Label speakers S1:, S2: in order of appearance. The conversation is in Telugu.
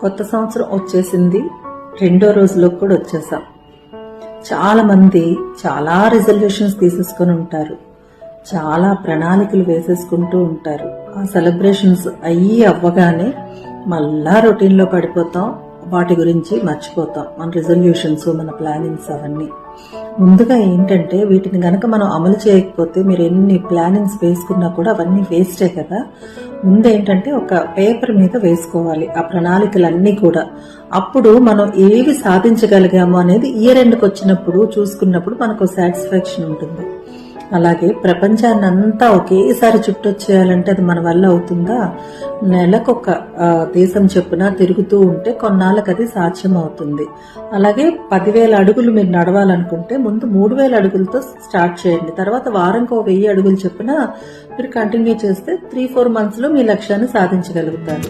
S1: కొత్త సంవత్సరం వచ్చేసింది. రెండో రోజులో కూడా వచ్చేసాం. చాలా మంది చాలా రిజల్యూషన్స్ తీసేసుకొని ఉంటారు, చాలా ప్రణాళికలు వేసేసుకుంటూ ఉంటారు. ఆ సెలబ్రేషన్స్ అవ్వగానే మళ్ళా రొటీన్లో పడిపోతాం, వాటి గురించి మర్చిపోతాం. మన రిజల్యూషన్స్, మన ప్లానింగ్స్ అవన్నీ ముందుగా ఏంటంటే వీటిని గనక మనం అమలు చేయకపోతే మీరు ఎన్ని ప్లానింగ్స్ వేసుకున్నా కూడా అవన్నీ వేస్టే కదా. ముందేంటంటే ఒక పేపర్ మీద వేసుకోవాలి ఆ ప్రణాళికలన్నీ కూడా. అప్పుడు మనం ఏవి సాధించగలిగాము అనేది ఇయర్ ఎండ్కి వచ్చినప్పుడు చూసుకున్నప్పుడు మనకు సాటిస్ఫాక్షన్ ఉంటుంది. అలాగే ప్రపంచాన్ని అంతా ఒకేసారి చుట్టొచ్చేయాలంటే అది మన వల్ల అవుతుందా? నెలకొక దేశం చొప్పున తిరుగుతూ ఉంటే కొన్నాళ్ళకి అది సాధ్యం అవుతుంది. అలాగే 10,000 అడుగులు మీరు నడవాలనుకుంటే ముందు 3,000 అడుగులతో స్టార్ట్ చేయండి. తర్వాత వారంకో 1000 అడుగులు చొప్పున మీరు కంటిన్యూ చేస్తే 3-4 మంత్స్లో మీ లక్ష్యాన్ని సాధించగలుగుతారు.